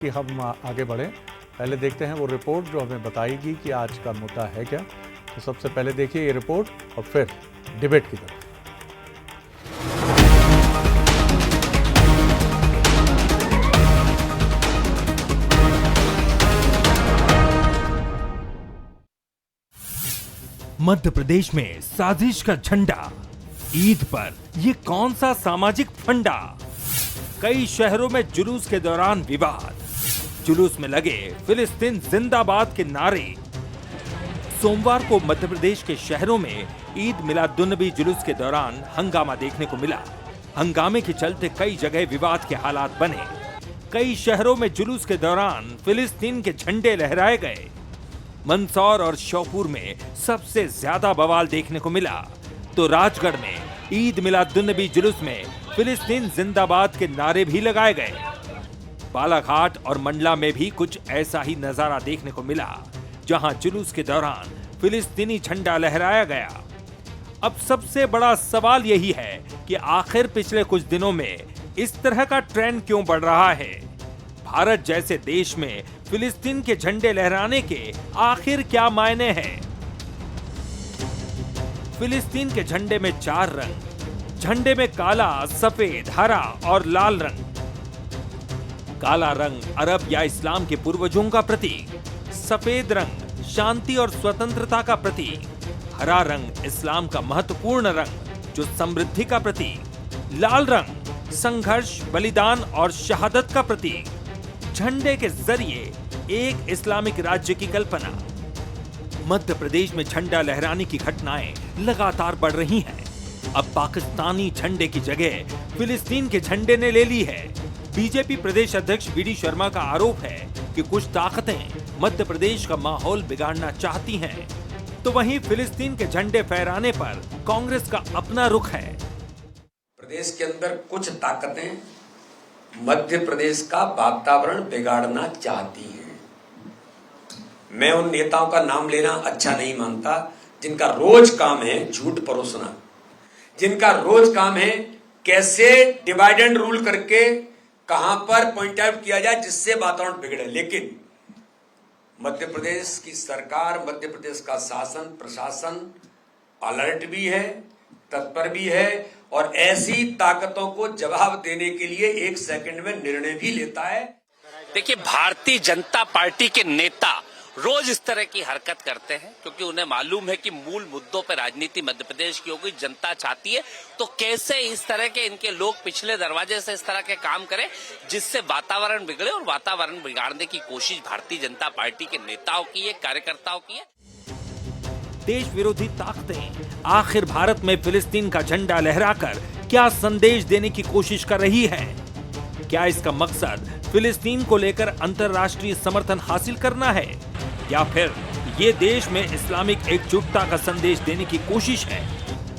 कि हम आगे बढ़ें, पहले देखते हैं वो रिपोर्ट जो हमें बताएगी कि आज का मुद्दा है क्या। तो सबसे पहले देखिए ये रिपोर्ट और फिर डिबेट की तरफ। मध्य प्रदेश में साजिश का झंडा, ईद पर ये कौन सा सामाजिक फंडा। कई शहरों में जुलूस के दौरान विवाद, जुलूस में लगे फिलिस्तीन जिंदाबाद के नारे। सोमवार को मध्य प्रदेश के शहरों में ईद मिलादुन्नबी जुलूस के दौरान हंगामा देखने को मिला। हंगामे के चलते कई जगह विवाद के हालात बने। कई शहरों में जुलूस के दौरान फिलिस्तीन के झंडे लहराए गए। मंदसौर और श्योपुर में सबसे ज्यादा बवाल देखने को मिला, तो राजगढ़ में ईद मिलादुन्नबी जुलूस में फिलिस्तीन जिंदाबाद के नारे भी लगाए गए। बालाघाट और मंडला में भी कुछ ऐसा ही नजारा देखने को मिला, जहां जुलूस के दौरान फिलिस्तीनी झंडा लहराया गया। अब सबसे बड़ा सवाल यही है कि आखिर पिछले कुछ दिनों में इस तरह का ट्रेंड क्यों बढ़ रहा है। भारत जैसे देश में फिलिस्तीन के झंडे लहराने के आखिर क्या मायने हैं। फिलिस्तीन के झंडे में 4 रंग, झंडे में काला, सफेद, हरा और लाल रंग। काला रंग अरब या इस्लाम के पूर्वजों का प्रतीक, सफेद रंग शांति और स्वतंत्रता का प्रतीक, हरा रंग इस्लाम का महत्वपूर्ण रंग जो समृद्धि का प्रतीक, लाल रंग संघर्ष, बलिदान और शहादत का प्रतीक। झंडे के जरिए एक इस्लामिक राज्य की कल्पना। मध्य प्रदेश में झंडा लहराने की घटनाएं लगातार बढ़ रही हैं। अब पाकिस्तानी झंडे की जगह फिलिस्तीन के झंडे ने ले ली है। बीजेपी प्रदेश अध्यक्ष वी.डी. शर्मा का आरोप है कि कुछ ताकतें मध्य प्रदेश का माहौल बिगाड़ना चाहती हैं, तो वहीं फिलिस्तीन के झंडे फहराने पर कांग्रेस का अपना रुख है। प्रदेश के अंदर कुछ ताकतें मध्य प्रदेश का वातावरण बिगाड़ना चाहती हैं। मैं उन नेताओं का नाम लेना अच्छा नहीं मानता जिनका रोज काम है झूठ परोसना, जिनका रोज काम है कैसे डिवाइड एंड रूल करके कहां पर पॉइंट आउट किया जाए जिससे वातावरण बिगड़े। लेकिन मध्य प्रदेश की सरकार, मध्य प्रदेश का शासन प्रशासन अलर्ट भी है, तत्पर भी है और ऐसी ताकतों को जवाब देने के लिए 1 सेकंड में निर्णय भी लेता है। देखिए, भारतीय जनता पार्टी के नेता रोज इस तरह की हरकत करते हैं क्योंकि उन्हें मालूम है कि मूल मुद्दों पर राजनीति मध्य प्रदेश की होगी, जनता चाहती है। तो कैसे इस तरह के इनके लोग पिछले दरवाजे से इस तरह के काम करें जिससे वातावरण बिगड़े, और वातावरण बिगाड़ने की कोशिश भारतीय जनता पार्टी के नेताओं की है, कार्यकर्ताओं की है। देश विरोधी ताकतें आखिर भारत में फिलिस्तीन का झंडा लहराकर क्या संदेश देने की कोशिश कर रही है। क्या इसका मकसद फिलिस्तीन को लेकर अंतर्राष्ट्रीय समर्थन हासिल करना है, या फिर ये देश में इस्लामिक एकजुटता का संदेश देने की कोशिश है।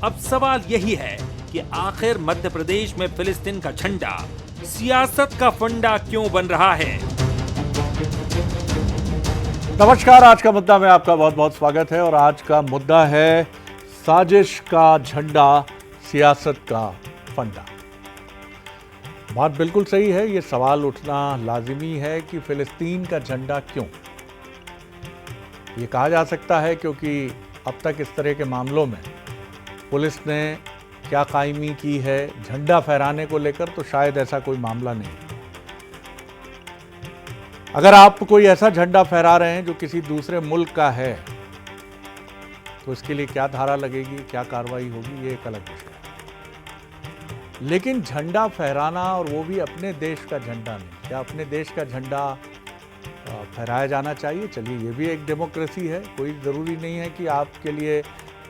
अब सवाल यही है कि आखिर मध्य प्रदेश में फिलिस्तीन का झंडा सियासत का फंडा क्यों बन रहा है। नमस्कार, आज का मुद्दा में आपका बहुत बहुत स्वागत है और आज का मुद्दा है साजिश का झंडा, सियासत का फंडा। बात बिल्कुल सही है, ये सवाल उठना लाजिमी है कि फिलिस्तीन का झंडा क्यों। ये कहा जा सकता है क्योंकि अब तक इस तरह के मामलों में पुलिस ने क्या कायमी की है झंडा फहराने को लेकर, तो शायद ऐसा कोई मामला नहीं। अगर आप कोई ऐसा झंडा फहरा रहे हैं जो किसी दूसरे मुल्क का है, तो इसके लिए क्या धारा लगेगी, क्या कार्रवाई होगी, ये एक अलग विषय है। लेकिन झंडा फहराना, और वो भी अपने देश का झंडा नहीं, क्या अपने देश का झंडा फहराया जाना चाहिए। चलिए, ये भी एक डेमोक्रेसी है। कोई ज़रूरी नहीं है कि आपके लिए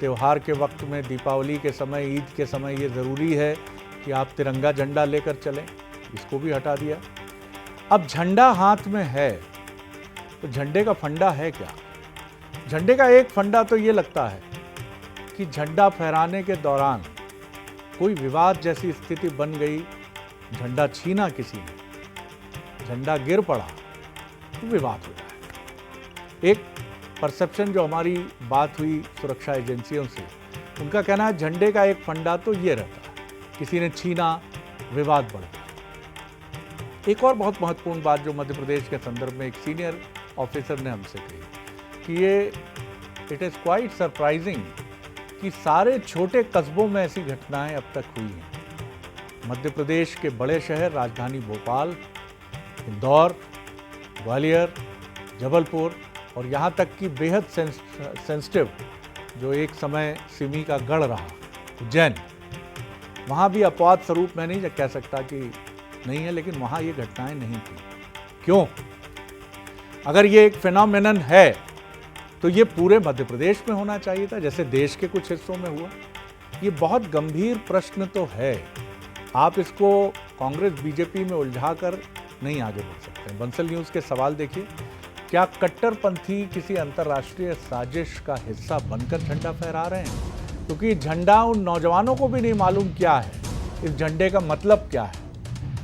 त्यौहार के वक्त में, दीपावली के समय, ईद के समय ये ज़रूरी है कि आप तिरंगा झंडा लेकर चलें। इसको भी हटा दिया। अब झंडा हाथ में है तो झंडे का फंडा है क्या। झंडे का एक फंडा तो ये लगता है कि झंडा फहराने के दौरान कोई विवाद जैसी स्थिति बन गई, झंडा छीना किसी ने, झंडा गिर पड़ा तो विवाद हो जाएगा। एक परसेप्शन जो हमारी बात हुई सुरक्षा एजेंसियों से, उनका कहना है झंडे का एक फंडा तो ये रहता है, किसी ने छीना, विवाद बढ़ गया। एक और बहुत महत्वपूर्ण बात जो मध्य प्रदेश के संदर्भ में एक सीनियर ऑफिसर ने हमसे कही कि ये इट इज़ क्वाइट सरप्राइजिंग कि सारे छोटे कस्बों में ऐसी घटनाएं अब तक हुई हैं। मध्य प्रदेश के बड़े शहर राजधानी भोपाल, इंदौर, ग्वालियर, जबलपुर और यहाँ तक कि बेहद सेंसिटिव जो एक समय सिमी का गढ़ रहा उज्जैन, वहाँ भी अपवाद स्वरूप मैं नहीं कह सकता कि नहीं है, लेकिन वहाँ ये घटनाएं नहीं थी। क्यों? अगर ये एक फिनोमेनन है तो ये पूरे मध्य प्रदेश में होना चाहिए था जैसे देश के कुछ हिस्सों में हुआ। ये बहुत गंभीर प्रश्न तो है, आप इसको कांग्रेस बीजेपी में उलझाकर नहीं आगे बढ़ सकते। बंसल न्यूज़ के सवाल देखिए, क्या कट्टरपंथी किसी अंतर्राष्ट्रीय साजिश का हिस्सा बनकर झंडा फहरा रहे हैं? क्योंकि झंडा उन नौजवानों को भी नहीं मालूम क्या है, इस झंडे का मतलब क्या है।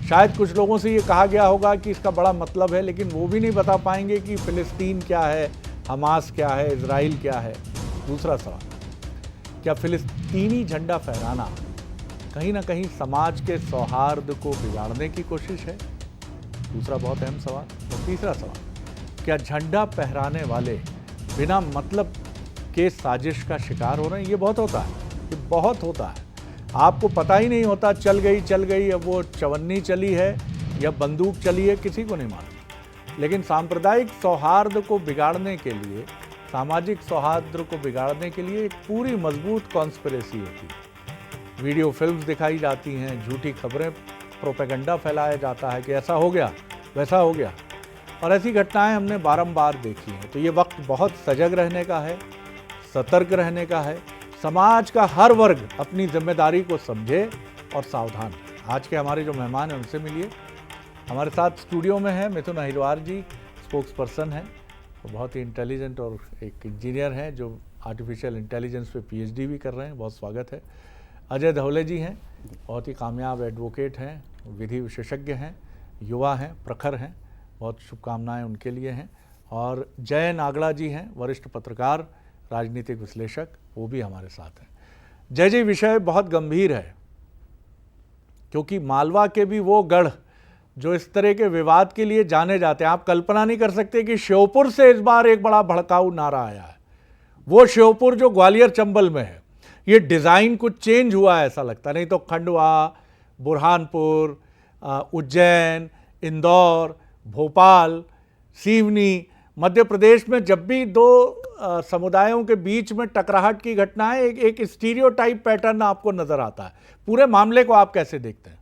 शायद कुछ लोगों से ये कहा गया होगा कि इसका बड़ा मतलब है, लेकिन वो भी नहीं बता पाएंगे कि फिलिस्तीन क्या है, हमास क्या है, इजराइल क्या है। दूसरा सवाल, क्या फिलिस्तीनी झंडा फहराना कहीं ना कहीं समाज के सौहार्द को बिगाड़ने की कोशिश है? दूसरा बहुत अहम सवाल। और तीसरा सवाल, क्या झंडा फहराने वाले बिना मतलब के साजिश का शिकार हो रहे हैं? ये बहुत होता है, ये बहुत होता है। आपको पता ही नहीं होता, चल गई, अब वो चवन्नी चली है या बंदूक चली है, किसी को नहीं मालूम। लेकिन सांप्रदायिक सौहार्द को बिगाड़ने के लिए, सामाजिक सौहार्द को बिगाड़ने के लिए एक पूरी मजबूत कॉन्स्पिरेसी होती है। वीडियो फिल्म्स दिखाई जाती हैं, झूठी खबरें, प्रोपेगेंडा फैलाया जाता है कि ऐसा हो गया, वैसा हो गया, और ऐसी घटनाएं हमने बारंबार देखी हैं। तो ये वक्त बहुत सजग रहने का है, सतर्क रहने का है। समाज का हर वर्ग अपनी जिम्मेदारी को समझे और सावधान। आज के हमारे जो मेहमान हैं उनसे मिलिए। हमारे साथ स्टूडियो में है मिथुन अहिरवार जी, स्पोक्स पर्सन हैं, वो बहुत ही इंटेलिजेंट और एक इंजीनियर हैं जो आर्टिफिशियल इंटेलिजेंस पे पीएचडी भी कर रहे हैं, बहुत स्वागत है। अजय धवले जी हैं, बहुत ही कामयाब एडवोकेट हैं, विधि विशेषज्ञ हैं, युवा हैं, प्रखर हैं, बहुत शुभकामनाएं उनके लिए हैं। और जय नागड़ा जी हैं, वरिष्ठ पत्रकार, राजनीतिक विश्लेषक, वो भी हमारे साथ हैं। जय जी, विषय बहुत गंभीर है क्योंकि मालवा के भी वो गढ़ जो इस तरह के विवाद के लिए जाने जाते हैं, आप कल्पना नहीं कर सकते कि श्योपुर से इस बार एक बड़ा भड़काऊ नारा आया है। वो श्योपुर जो ग्वालियर चंबल में है, ये डिज़ाइन कुछ चेंज हुआ है ऐसा लगता, नहीं तो खंडवा, बुरहानपुर, उज्जैन, इंदौर, भोपाल, सिवनी, मध्य प्रदेश में जब भी दो समुदायों के बीच में टकराहट की घटनाएं, एक स्टीरियोटाइप पैटर्न आपको नजर आता है। पूरे मामले को आप कैसे देखते हैं?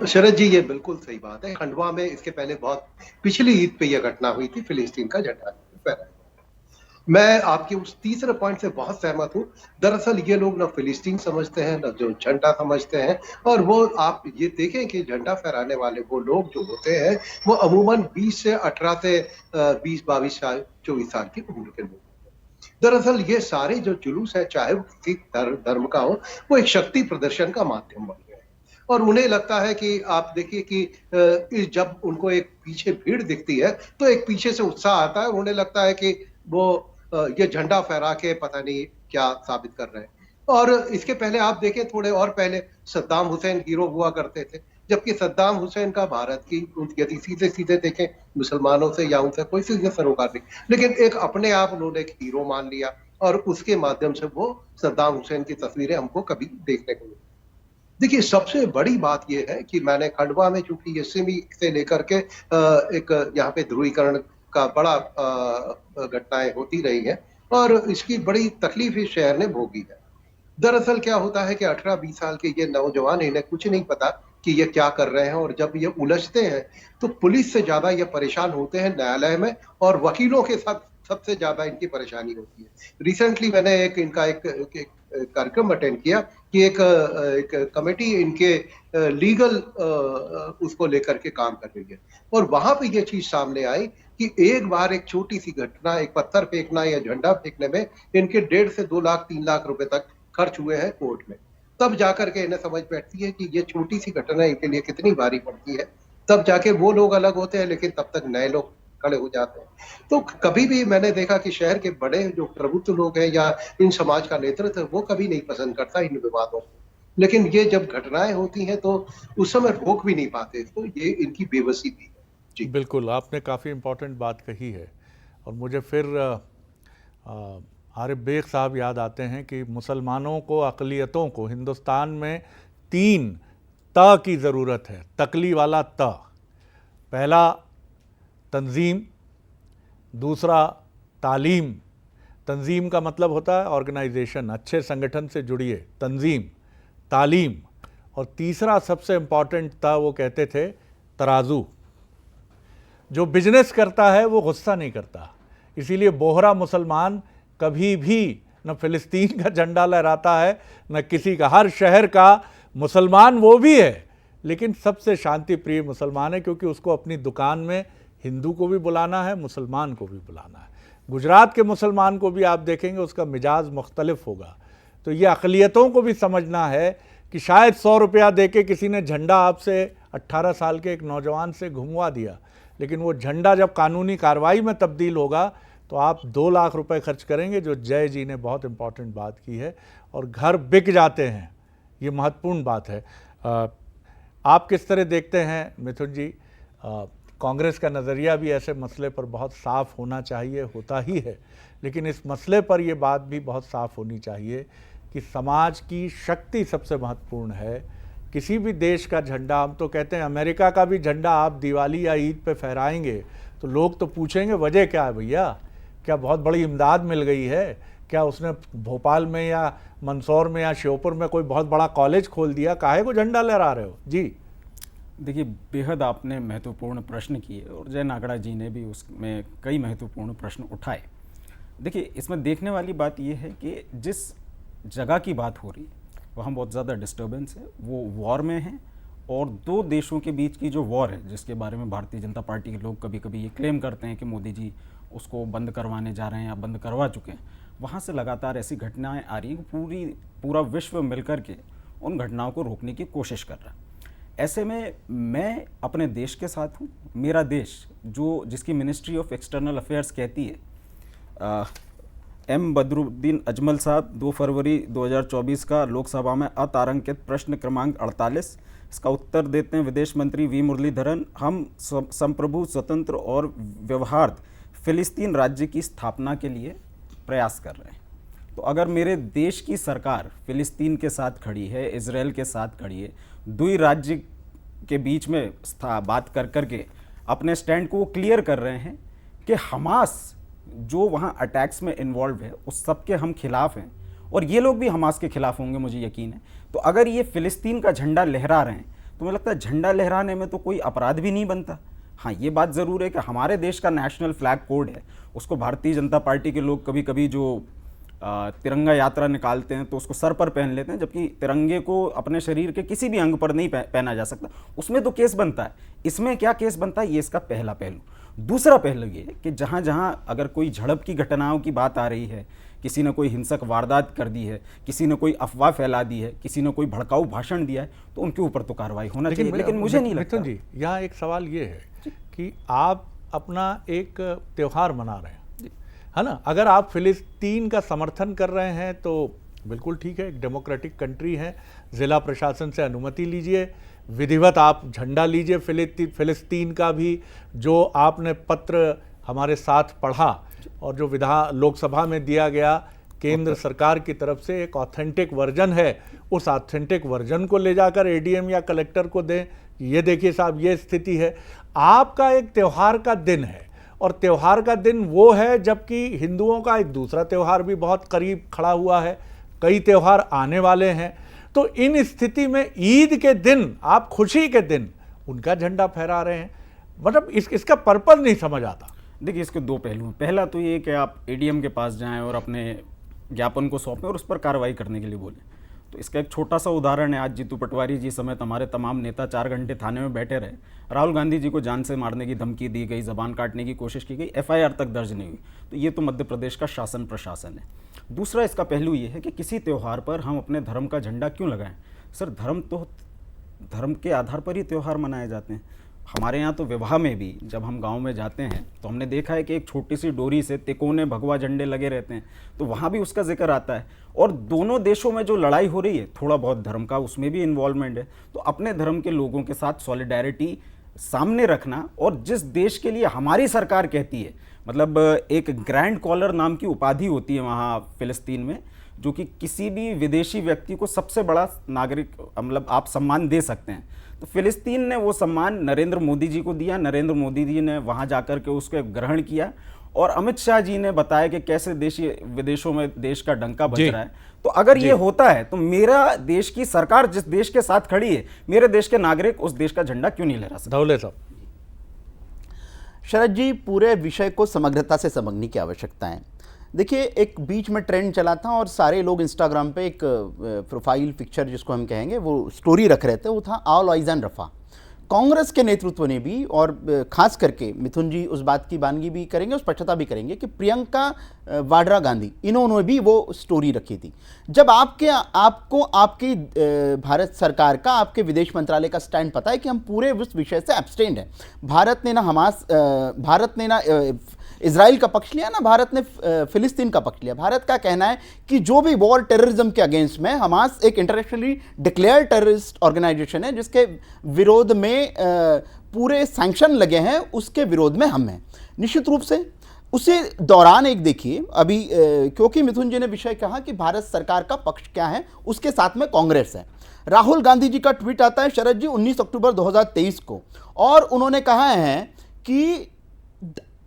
शरद जी, ये बिल्कुल सही बात है। खंडवा में इसके पहले बहुत पिछली ईद पे यह घटना हुई थी, फिलिस्तीन का झंडा फहराया। मैं आपके उस तीसरे पॉइंट से बहुत सहमत हूँ। दरअसल ये लोग न फिलिस्तीन समझते हैं, न जो झंडा समझते हैं। और वो आप ये देखें कि झंडा फहराने वाले वो लोग जो होते हैं वो अमूमन 20 से 18 से 20-22 साल 24 साल की उम्र के लोग। दरअसल ये सारे जो जुलूस है, चाहे वो किसी धर्म का हो, वो एक शक्ति प्रदर्शन का माध्यम बन गया है। और उन्हें लगता है कि आप देखिए कि जब उनको एक पीछे भीड़ दिखती है तो एक पीछे से उत्साह आता है और उन्हें लगता है कि वो ये झंडा फहरा के पता नहीं क्या साबित कर रहे हैं। और इसके पहले आप देखें, थोड़े और पहले सद्दाम हुसैन हीरो हुआ करते थे, जबकि सद्दाम हुसैन का भारत की यदि सीधे सीधे देखें मुसलमानों से या उनसे कोई सीधे सरोकार नहीं, लेकिन एक अपने आप उन्होंने एक हीरो मान लिया और उसके माध्यम से वो सद्दाम हुसैन की तस्वीरें हमको कभी देखने को मिली। देखिए, सबसे बड़ी बात यह है कि मैंने खंडवा में, चूंकि ये सिमी से लेकर के एक यहाँ पे ध्रुवीकरण का बड़ा घटनाएं होती रही है और इसकी बड़ी तकलीफ इस शहर ने भोगी है। दरअसल क्या होता है कि 18-20 साल के ये नौजवान, इन्हें कुछ नहीं पता कि ये क्या कर रहे हैं, और जब ये उलझते हैं तो पुलिस से ज्यादा ये परेशान होते हैं न्यायालय में, और वकीलों के साथ सबसे ज्यादा इनकी परेशानी होती है। रिसेंटली मैंने इनका एक कार्यक्रम अटेंड किया कि एक कमेटी इनके लीगल उसको लेकर के काम कर रही है, और वहां पे ये चीज सामने आई कि एक बार एक छोटी सी घटना, एक पत्थर फेंकना या झंडा फेंकने में इनके 1.5 से 2 लाख 3 लाख रुपए तक खर्च हुए हैं कोर्ट में। तब जाकर के इन्हें समझ बैठती है कि ये छोटी सी घटना इनके लिए कितनी भारी पड़ती है। तब जाके वो लोग अलग होते हैं, लेकिन तब तक नए लोग खड़े हो जाते हैं। तो कभी भी मैंने देखा कि शहर के बड़े जो प्रभुत्व लोग हैं या इन समाज का नेतृत्व है, वो कभी नहीं पसंद करता इन विवादों को। लेकिन ये जब घटनाएं होती हैं तो उस समय रोक भी नहीं पाते, तो ये इनकी बेबसी भी है। जी बिल्कुल, आपने काफ़ी इम्पोर्टेंट बात कही है और मुझे फिर आरिफ बेग साहब याद आते हैं कि मुसलमानों को, अक़लियतों को हिंदुस्तान में 3 त की ज़रूरत है, तकली वाला त। पहला तंज़ीम, दूसरा तालीम। तंज़ीम का मतलब होता है ऑर्गेनाइजेशन, अच्छे संगठन से जुड़िए, तंज़ीम, तालीम, और तीसरा सबसे इम्पॉर्टेंट था, वो कहते थे तराजू। जो बिजनेस करता है वो गुस्सा नहीं करता, इसीलिए बोहरा मुसलमान कभी भी न फ़िलिस्तीन का झंडा लहराता है न किसी का। हर शहर का मुसलमान वो भी है, लेकिन सबसे शांति प्रिय मुसलमान है, क्योंकि उसको अपनी दुकान में हिंदू को भी बुलाना है, मुसलमान को भी बुलाना है। गुजरात के मुसलमान को भी आप देखेंगे उसका मिजाज मुख्तलिफ होगा। तो ये अक़लियतों को भी समझना है कि शायद 100 रुपया दे के किसी ने झंडा आपसे 18 साल के एक नौजवान से घुमवा दिया, लेकिन वो झंडा जब कानूनी कार्रवाई में तब्दील होगा तो आप 2 लाख रुपए खर्च करेंगे, जो जय जी ने बहुत इंपॉर्टेंट बात की है, और घर बिक जाते हैं। ये महत्वपूर्ण बात है। आप किस तरह देखते हैं मिथुन जी? कांग्रेस का नज़रिया भी ऐसे मसले पर बहुत साफ़ होना चाहिए, होता ही है, लेकिन इस मसले पर यह बात भी बहुत साफ़ होनी चाहिए कि समाज की शक्ति सबसे महत्वपूर्ण है। किसी भी देश का झंडा, हम तो कहते हैं अमेरिका का भी झंडा आप दिवाली या ईद पे फहराएंगे तो लोग तो पूछेंगे वजह क्या है भैया, क्या बहुत बड़ी इमदाद मिल गई है, क्या उसने भोपाल में या मंदसौर में या श्योपुर में कोई बहुत बड़ा कॉलेज खोल दिया, काहे को झंडा लहरा रहे हो? जी देखिए, बेहद आपने महत्वपूर्ण प्रश्न किए और जय नागड़ा जी ने भी उसमें कई महत्वपूर्ण प्रश्न उठाए। देखिए, इसमें देखने वाली बात यह है कि जिस जगह की बात हो रही है वहाँ बहुत ज़्यादा डिस्टर्बेंस है, वो वॉर में है, और 2 देशों के बीच की जो वॉर है, जिसके बारे में भारतीय जनता पार्टी के लोग कभी कभी ये क्लेम करते हैं कि मोदी जी उसको बंद करवाने जा रहे हैं या बंद करवा चुके हैं, वहाँ से लगातार ऐसी घटनाएं आ रही हैं, पूरा विश्व मिलकर के उन घटनाओं को रोकने की कोशिश कर रहा है। ऐसे में मैं अपने देश के साथ हूँ। मेरा देश जिसकी मिनिस्ट्री ऑफ एक्सटर्नल अफेयर्स कहती है, एम बदरुद्दीन अजमल साहब 2 फरवरी 2024 का लोकसभा में अतारांकित प्रश्न क्रमांक 48, इसका उत्तर देते हैं विदेश मंत्री वी मुरलीधरन, हम संप्रभु, स्वतंत्र और व्यवहार्थ फिलिस्तीन राज्य की स्थापना के लिए प्रयास कर रहे हैं। तो अगर मेरे देश की सरकार फिलिस्तीन के साथ खड़ी है, इजराइल के साथ खड़ी है, 2 राज्य के बीच में बात कर करके अपने स्टैंड को वो क्लियर कर रहे हैं कि हमास जो वहाँ अटैक्स में इन्वॉल्व है उस सब के हम खिलाफ हैं, और ये लोग भी हमास के खिलाफ होंगे, मुझे यकीन है। तो अगर ये फिलिस्तीन का झंडा लहरा रहे हैं तो मुझे लगता है झंडा लहराने में तो कोई अपराध भी नहीं बनता। हाँ, ये बात ज़रूर है कि हमारे देश का नेशनल फ्लैग कोड है, उसको भारतीय जनता पार्टी के लोग कभी कभी जो तिरंगा यात्रा निकालते हैं तो उसको सर पर पहन लेते हैं, जबकि तिरंगे को अपने शरीर के किसी भी अंग पर नहीं पहना जा सकता। उसमें तो केस बनता है, इसमें क्या केस बनता है, ये इसका पहला पहलू। दूसरा पहलू ये कि जहाँ जहाँ अगर कोई झड़प की घटनाओं की बात आ रही है, किसी ने कोई हिंसक वारदात कर दी है, किसी ने कोई अफवाह फैला दी है, किसी ने कोई भड़काऊ भाषण दिया है, तो उनके ऊपर तो कार्रवाई होना चाहिए। लेकिन मुझे नहीं लगता। मिथुन जी, यहाँ एक सवाल ये है कि आप अपना एक त्यौहार मना रहे हैं, है ना? अगर आप फिलिस्तीन का समर्थन कर रहे हैं तो बिल्कुल ठीक है, एक डेमोक्रेटिक कंट्री है, ज़िला प्रशासन से अनुमति लीजिए, विधिवत आप झंडा लीजिए फिलिस्तीन का भी, जो आपने पत्र हमारे साथ पढ़ा और जो लोकसभा में दिया गया केंद्र सरकार की तरफ से एक ऑथेंटिक वर्जन है, उस ऑथेंटिक वर्जन को ले जाकर एडीएम या कलेक्टर को दें। ये देखिए साहब, ये स्थिति है। आपका एक त्यौहार का दिन है, और त्यौहार का दिन वो है जबकि हिंदुओं का एक दूसरा त्यौहार भी बहुत करीब खड़ा हुआ है, कई त्यौहार आने वाले हैं। तो इन स्थिति में ईद के दिन, आप खुशी के दिन उनका झंडा फहरा रहे हैं, मतलब इसका पर्पस नहीं समझ आता। देखिए, इसके 2 पहलू हैं। पहला तो ये कि आप एडीएम के पास जाएं और अपने ज्ञापन को सौंपें और उस पर कार्रवाई करने के लिए बोलें। तो इसका एक छोटा सा उदाहरण है, आज जीतू पटवारी जी समेत हमारे तमाम नेता 4 घंटे थाने में बैठे रहे, राहुल गांधी जी को जान से मारने की धमकी दी गई, जबान काटने की कोशिश की गई, एफआईआर तक दर्ज नहीं हुई। तो ये तो मध्य प्रदेश का शासन प्रशासन है। दूसरा इसका पहलू ये है कि किसी त्यौहार पर हम अपने धर्म का झंडा क्यों लगाएं? सर, धर्म के आधार पर ही त्यौहार मनाए जाते हैं। हमारे यहाँ तो विवाह में भी जब हम गांव में जाते हैं तो हमने देखा है कि एक छोटी सी डोरी से तिकोने भगवा झंडे लगे रहते हैं, तो वहाँ भी उसका जिक्र आता है। और दोनों देशों में जो लड़ाई हो रही है, थोड़ा बहुत धर्म का उसमें भी इन्वॉल्वमेंट है, तो अपने धर्म के लोगों के साथ सॉलिडारिटी सामने रखना, और जिस देश के लिए हमारी सरकार कहती है, मतलब एक ग्रैंड कॉलर नाम की उपाधि होती है वहाँ फिलिस्तीन में, जो कि किसी भी विदेशी व्यक्ति को सबसे बड़ा नागरिक मतलब आप सम्मान दे सकते हैं, तो फिलिस्तीन ने वो सम्मान नरेंद्र मोदी जी को दिया। नरेंद्र मोदी जी ने वहाँ जाकर के उसको ग्रहण किया, और अमित शाह जी ने बताया कि कैसे देशी विदेशों में देश का डंका बज रहा है। तो अगर ये होता है तो मेरा देश की सरकार जिस देश के साथ खड़ी है, मेरे देश के नागरिक उस देश का झंडा क्यों नहीं लहरा सकते? धौले साहब। शरद जी, पूरे विषय को समग्रता से समझने की आवश्यकता है। देखिए, एक बीच में ट्रेंड चला था और सारे लोग इंस्टाग्राम पे एक प्रोफाइल पिक्चर जिसको हम कहेंगे वो स्टोरी रख रहे थे, वो था ऑल ऑइज ऑन रफा। कांग्रेस के नेतृत्व ने भी, और खास करके मिथुन जी उस बात की बानगी भी करेंगे, उस स्पष्टता भी करेंगे कि प्रियंका वाड्रा गांधी, इन्होंने भी वो स्टोरी रखी थी। जब आपको आपकी भारत सरकार का, आपके विदेश मंत्रालय का स्टैंड पता है कि हम पूरे उस विषय से एब्सटेंड है। भारत ने ना इजराइल का पक्ष लिया, ना भारत ने फिलिस्तीन का पक्ष लिया। भारत का कहना है कि जो भी वॉर टेररिज्म के अगेंस्ट में, हमास एक इंटरनेशनली डिक्लेयर टेररिस्ट ऑर्गेनाइजेशन है जिसके विरोध में पूरे सैंक्शन लगे हैं, उसके विरोध में हम हैं निश्चित रूप से। उसी दौरान एक देखिए अभी क्योंकि मिथुन जी ने विषय कहा कि भारत सरकार का पक्ष क्या है, उसके साथ में कांग्रेस है। राहुल गांधी जी का ट्वीट आता है शरद जी 19 अक्टूबर 2023 को, और उन्होंने कहा है कि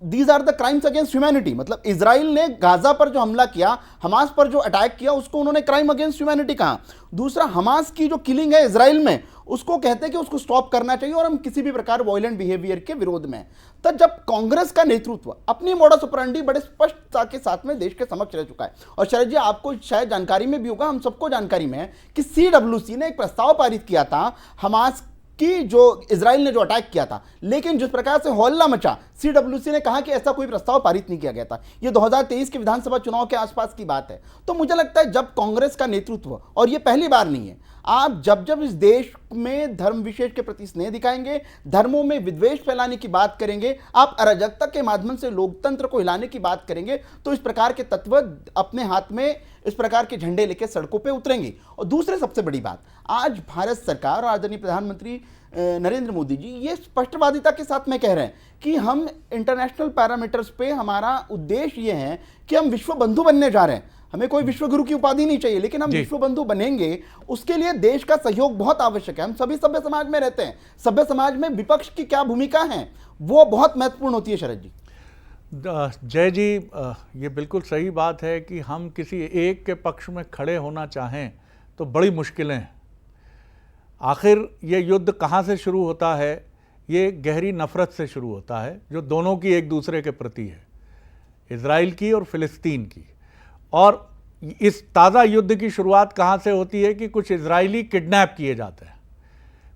these are the crimes against humanity, मतलब इजराइल ने गाजा पर जो हमला किया, हमास पर जो अटैक किया, उसको उन्होंने क्राइम अगेंस्ट ह्यूमैनिटी कहा। दूसरा, हमास की जो किलिंग है इजराइल में, उसको कहते हैं कि उसको स्टॉप करना चाहिए और हम किसी भी प्रकार वायलेंट बिहेवियर के विरोध में। तब जब कांग्रेस का नेतृत्व अपनी मोडस ऑपरेंडी बड़े स्पष्टता के साथ में देश के समक्ष रह चुका है, और शरद जी आपको शायद जानकारी में भी होगा, हम सबको जानकारी में है कि CWC ने एक प्रस्ताव पारित किया था हमास कि जो इजराइल ने जो अटैक किया था, लेकिन जिस प्रकार से हौला मचा, CWC ने कहा कि ऐसा कोई प्रस्ताव पारित नहीं किया गया था। ये 2023 के विधानसभा चुनाव के आसपास की बात है। तो मुझे लगता है जब कांग्रेस का नेतृत्व, और ये पहली बार नहीं है, आप जब इस देश में धर्म विशेष के प्रति स्नेह दिखाएंगे, धर्मों में विद्वेष फैलाने की बात करेंगे, आप अराजकता के माध्यम से लोकतंत्र को हिलाने की बात करेंगे, तो इस प्रकार के तत्व अपने हाथ में इस प्रकार के झंडे लेकर सड़कों पे उतरेंगे। और दूसरे सबसे बड़ी बात, आज भारत सरकार और आदरणीय प्रधानमंत्री नरेंद्र मोदी जी ये स्पष्टवादिता के साथ में कह रहे हैं कि हम इंटरनेशनल पैरामीटर्स पे, हमारा उद्देश्य ये है कि हम विश्व बंधु बनने जा रहे हैं। हमें कोई विश्व गुरु की उपाधि नहीं चाहिए, लेकिन हम विश्व बंधु बनेंगे, उसके लिए देश का सहयोग बहुत आवश्यक है। हम सभी सभ्य समाज में रहते हैं, सभ्य समाज में विपक्ष की क्या भूमिका है वो बहुत महत्वपूर्ण होती है। शरद जी। जय जी, ये बिल्कुल सही बात है कि हम किसी एक के पक्ष में खड़े होना चाहें तो बड़ी मुश्किलें हैं। आखिर ये युद्ध कहाँ से शुरू होता है? ये गहरी नफरत से शुरू होता है जो दोनों की एक दूसरे के प्रति है, इजराइल की और फिलिस्तीन की। और इस ताज़ा युद्ध की शुरुआत कहाँ से होती है कि कुछ इजरायली किडनैप किए जाते हैं।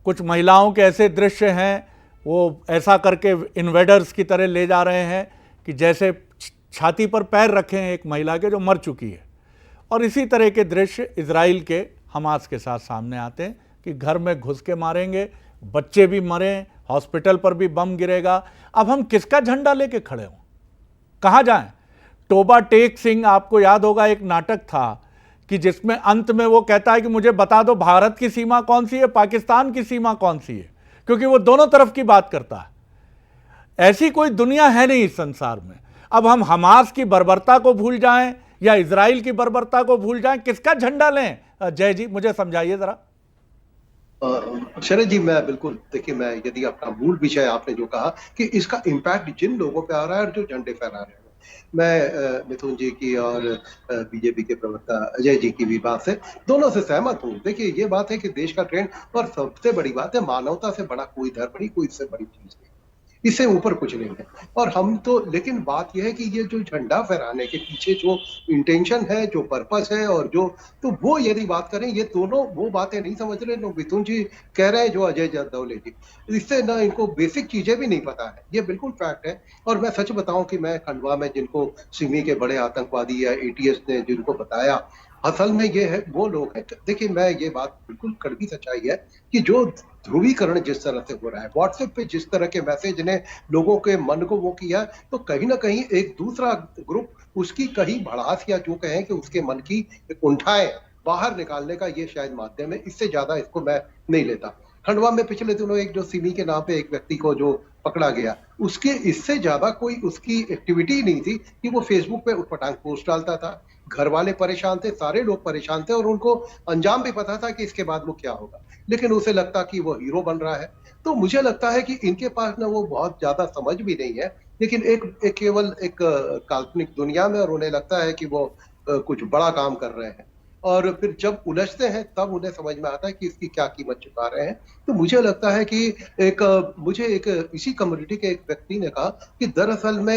कुछ महिलाओं के ऐसे दृश्य हैं, वो ऐसा करके इन्वेडर्स की तरह ले जा रहे हैं कि जैसे छाती पर पैर रखे हैं एक महिला के जो मर चुकी है। और इसी तरह के दृश्य इजराइल के हमास के साथ सामने आते हैं कि घर में घुस के मारेंगे, बच्चे भी मरें, हॉस्पिटल पर भी बम गिरेगा। अब हम किसका झंडा लेके खड़े हों, कहाँ जाएं? टोबा टेक सिंह, आपको याद होगा एक नाटक था कि जिसमें अंत में वो कहता है कि मुझे बता दो भारत की सीमा कौन सी है, पाकिस्तान की सीमा कौन सी है, क्योंकि वो दोनों तरफ की बात करता है। ऐसी कोई दुनिया है नहीं इस संसार में। अब हम हमास की बर्बरता को भूल जाएं या इजराइल की बर्बरता को भूल जाएं, किसका झंडा लें? जय जी, मुझे समझाइए जरा। शरद जी, मैं बिल्कुल, देखिए, मैं यदि आपका मूल विषय आपने जो कहा कि इसका इम्पैक्ट जिन लोगों पे आ रहा है और जो झंडे फहरा रहे हैं, मैं मिथुन जी की और बीजेपी के प्रवक्ता अजय जी की भी बात से दोनों से सहमत हूँ। देखिए, ये बात है कि देश का ट्रेंड, और सबसे बड़ी बात है मानवता से बड़ा कोई धर्म नहीं, कोई इससे बड़ी चीज नहीं, इससे ऊपर कुछ नहीं है। और हम तो, लेकिन बात यह है कि ये जो झंडा फहराने के पीछे जो इंटेंशन है, जो पर्पस है, और जो, तो वो यदि बात करें, ये दोनों वो बातें नहीं समझ रहे जो मिथुन जी कह रहे हैं, जो अजय जरदौले जी, इससे ना इनको बेसिक चीजें भी नहीं पता है। ये बिल्कुल फैक्ट है। और मैं सच बताऊं कि मैं खंडवा में जिनको सिमी के बड़े आतंकवादी या ATS ने जिनको बताया, असल में ये है, वो लोग हैं, देखिए मैं ये बात बिल्कुल कड़वी सच्चाई है कि जो ध्रुवीकरण जिस तरह से हो रहा है, व्हाट्सएप पे जिस तरह के मैसेज ने लोगों के मन को वो किया, तो कहीं ना कहीं एक दूसरा ग्रुप उसकी कहीं भड़ास या जो कहें कि उसके मन की कुंठाएं बाहर निकालने का ये शायद माध्यम है। इससे ज्यादा इसको मैं नहीं लेता। खंडवा में पिछले दिनों एक जो सिमी के नाम पे एक व्यक्ति को जो पकड़ा गया, उसके इससे ज्यादा कोई उसकी एक्टिविटी नहीं थी कि वो फेसबुक पे उटपटांग पोस्ट डालता था। घर वाले परेशान थे, सारे लोग परेशान थे और उनको अंजाम भी पता था कि इसके बाद वो क्या होगा, लेकिन उसे लगता कि वो हीरो बन रहा है। तो मुझे लगता है कि इनके पास ना वो बहुत ज्यादा समझ भी नहीं है, लेकिन एक केवल एक काल्पनिक दुनिया में, और उन्हें लगता है कि वो कुछ बड़ा काम कर रहे हैं, और फिर जब उलझते हैं तब उन्हें समझ में आता है कि इसकी क्या कीमत चुका रहे हैं। तो मुझे लगता है कि मुझे एक इसी कम्युनिटी के एक व्यक्ति ने कहा कि दरअसल में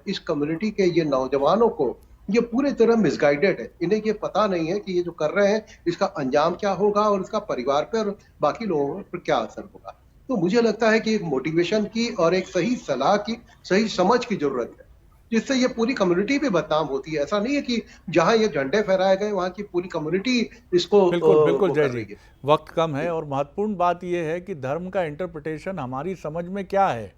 इस कम्युनिटी के ये नौजवानों को ये पूरी तरह मिसगाइडेड है, इन्हें ये पता नहीं है कि ये जो कर रहे हैं इसका अंजाम क्या होगा और इसका परिवार पर और बाकी लोगों पर क्या असर होगा। तो मुझे लगता है कि एक मोटिवेशन की और एक सही सलाह की, सही समझ की जरूरत है, जिससे ये पूरी कम्युनिटी भी बदनाम होती है। ऐसा नहीं है कि जहां ये झंडे फहराए गए वहां की पूरी कम्युनिटी इसको बिल्कुल वो जय कर रही जी, है। वक्त कम है और महत्वपूर्ण बात यह है कि धर्म का इंटरप्रिटेशन हमारी समझ में क्या है।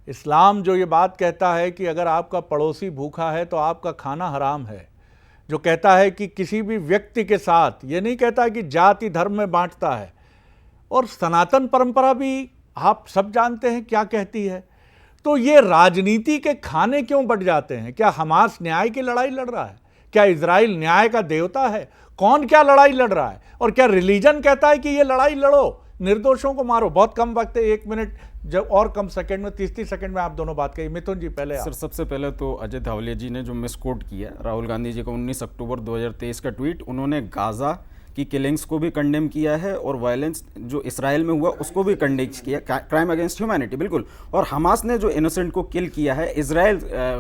इस्लाम जो ये बात कहता है कि अगर आपका पड़ोसी भूखा है तो आपका खाना हराम है, जो कहता है कि किसी भी व्यक्ति के साथ, ये नहीं कहता कि जाति धर्म में बांटता है, और सनातन परंपरा भी आप सब जानते हैं क्या कहती है। तो ये राजनीति के खाने क्यों बढ़ जाते हैं? क्या हमास न्याय की लड़ाई लड़ रहा है? क्या इजराइल न्याय का देवता है? कौन क्या लड़ाई लड़ रहा है? और क्या रिलीजन कहता है कि ये लड़ाई लड़ो, निर्दोषों को मारो? बहुत कम वक्त है, 1 मिनट जब और कम सेकंड में, 30 सेकंड में आप दोनों बात कही। मिथुन जी पहले सर, सबसे पहले तो अजय धावलिया जी ने जो मिसकोट किया राहुल गांधी जी का 19 अक्टूबर 2023 का ट्वीट, उन्होंने गाजा की किलिंग्स को भी कंडेम किया है और वायलेंस जो इसराइल में हुआ उसको भी कंडेम किया, क्राइम अगेंस्ट ह्यूमैनिटी, बिल्कुल। और हमास ने जो इनोसेंट को किल किया है, इसराइल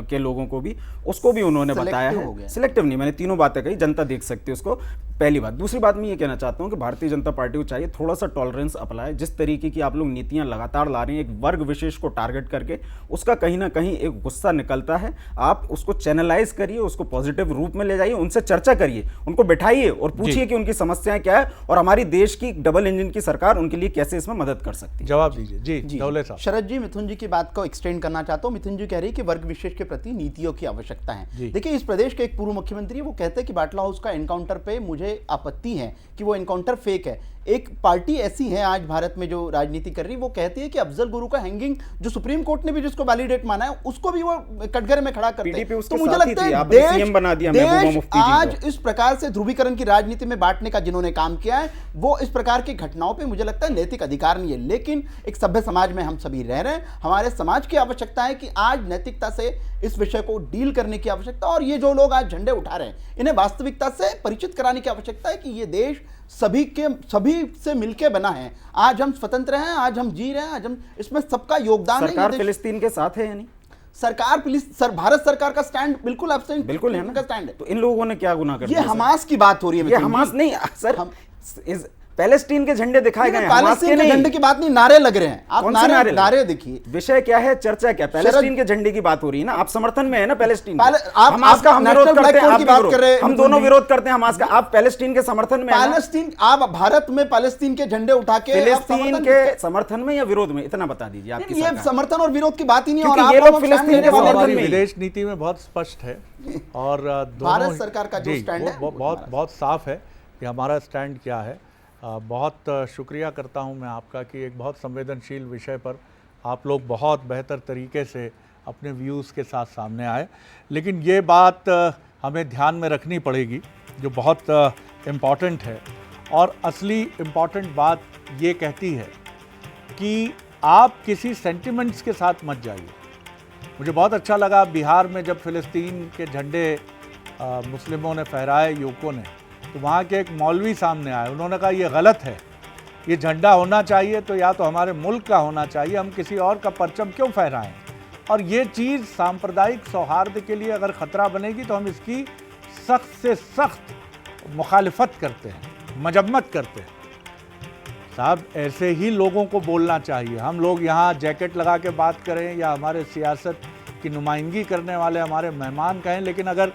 के लोगों को भी, उसको भी उन्होंने बताया है। सिलेक्टिव नहीं, मैंने तीनों बातें कही, जनता देख सकती है उसको, पहली बात। दूसरी बात मैं ये कहना चाहता हूँ कि भारतीय जनता पार्टी को चाहिए थोड़ा सा टॉलरेंस अप्लाई। जिस तरीके की आप लोग नीतियां लगातार ला रहे हैं एक वर्ग विशेष को टारगेट करके, उसका कहीं ना कहीं एक गुस्सा निकलता है। आप उसको चैनलाइज करिए, उसको पॉजिटिव रूप में ले जाइए, उनसे चर्चा करिए, उनको बैठाइए और पूछिए कि उनकी समस्याएं क्या है और हमारी देश की डबल इंजन की सरकार उनके लिए कैसे इसमें मदद कर सकती है। जवाब दीजिए जी दौले साहब। शरद जी, मिथुन जी की बात को एक्सटेंड करना चाहता हूं। मिथुन जी कह रही है कि वर्ग विशेष के प्रति नीतियों की आवश्यकता है। देखिए, इस प्रदेश के एक पूर्व मुख्यमंत्री वो कहते हैं कि बाटला हाउस का एनकाउंटर पे मुझे आपत्ति है कि वो एनकाउंटर फेक है। एक पार्टी ऐसी है आज भारत में जो राजनीति कर रही, वो कहती है कि अफजल गुरु का हैंगिंग जो सुप्रीम कोर्ट ने भी जिसको वैलिडेट माना है, उसको भी वो कटघरे में खड़ा करते हैं। तो मुझे लगता है देश आज इस प्रकार से ध्रुवीकरण की राजनीति में बांटने का जिन्होंने काम किया है, वो इस प्रकार की घटनाओं पे मुझे लगता है नैतिक अधिकार नहीं है। लेकिन एक सभ्य समाज में हम सभी रह रहे हैं, हमारे समाज की आवश्यकता है कि आज नैतिकता से इस विषय को डील करने की आवश्यकता, और ये जो लोग आज झंडे उठा रहे हैं इन्हें वास्तविकता से परिचित कराने की आवश्यकता है कि ये देश सभी से मिलकर बना है। आज हम स्वतंत्र हैं, आज हम जी रहे हैं, आज हम इसमें सबका योगदान है। सरकार फिलिस्तीन के साथ है यानी सरकार भारत सरकार का स्टैंड बिल्कुल एब्सेंट, बिल्कुल है ना, का स्टैंड है। तो इन लोगों ने क्या गुनाह कर दिया? ये हमास की बात हो रही है। ये हमास नहीं सर, पैलेस्टीन के झंडे दिखाए गए, पैलेस्टीन के झंडे की बात नहीं, नारे लग रहे हैं। आप नारे देखिए, विषय क्या है, चर्चा क्या, पैलेस्टीन के झंडे की बात हो रही है ना। आप समर्थन में है ना पैलेस्टीन, हमास का हम विरोध करते हैं, हम दोनों विरोध करते हैं हमास का। आप पैलेस्टीन के समर्थन में, पैलेस्टीन, आप भारत में पैलेस्टीन के झंडे उठा के पैलेस्टीन के समर्थन में या विरोध में, इतना बता दीजिए। आपकी ये समर्थन और विरोध की बात ही नहीं, और ये लोग फिलिस्तीन के समर्थन में, विदेश नीति में बहुत स्पष्ट है और भारत सरकार का जो स्टैंड है बहुत साफ है कि हमारा स्टैंड क्या है। बहुत शुक्रिया करता हूं मैं आपका कि एक बहुत संवेदनशील विषय पर आप लोग बहुत बेहतर तरीके से अपने व्यूज़ के साथ सामने आए। लेकिन ये बात हमें ध्यान में रखनी पड़ेगी जो बहुत इम्पॉर्टेंट है, और असली इम्पॉर्टेंट बात ये कहती है कि आप किसी सेंटिमेंट्स के साथ मत जाइए। मुझे बहुत अच्छा लगा बिहार में जब फ़िलिस्तीन के झंडे मुस्लिमों ने फहराए, युवकों ने, तो वहाँ के एक मौलवी सामने आए, उन्होंने कहा ये गलत है, ये झंडा होना चाहिए तो या तो हमारे मुल्क का होना चाहिए, हम किसी और का परचम क्यों फहराएं। और ये चीज़ सांप्रदायिक सौहार्द के लिए अगर ख़तरा बनेगी तो हम इसकी सख्त से सख्त मुखालिफत करते हैं, मजम्मत करते हैं। साहब, ऐसे ही लोगों को बोलना चाहिए। हम लोग यहाँ जैकेट लगा के बात करें या हमारे सियासत की नुमाइंदगी करने वाले हमारे मेहमान कहें, लेकिन अगर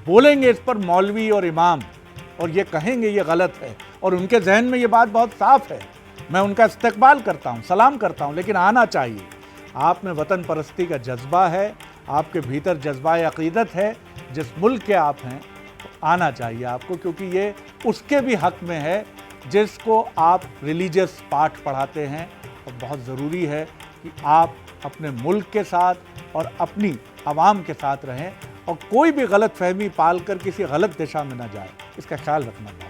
बोलेंगे इस पर मौलवी और इमाम और ये कहेंगे ये गलत है और उनके जहन में ये बात बहुत साफ है, मैं उनका इस्तकबाल करता हूँ, सलाम करता हूँ, लेकिन आना चाहिए। आप में वतन परस्ती का जज्बा है, आपके भीतर जज्बा अक़ीदत है, जिस मुल्क के आप हैं आना चाहिए आपको, क्योंकि ये उसके भी हक़ में है जिसको आप रिलीजियस पाठ पढ़ाते हैं। और बहुत ज़रूरी है कि आप अपने मुल्क के साथ और अपनी आवाम के साथ रहें और कोई भी गलत फहमी पाल कर किसी गलत दिशा में ना जाए, इसका ख्याल रखना चाहिए।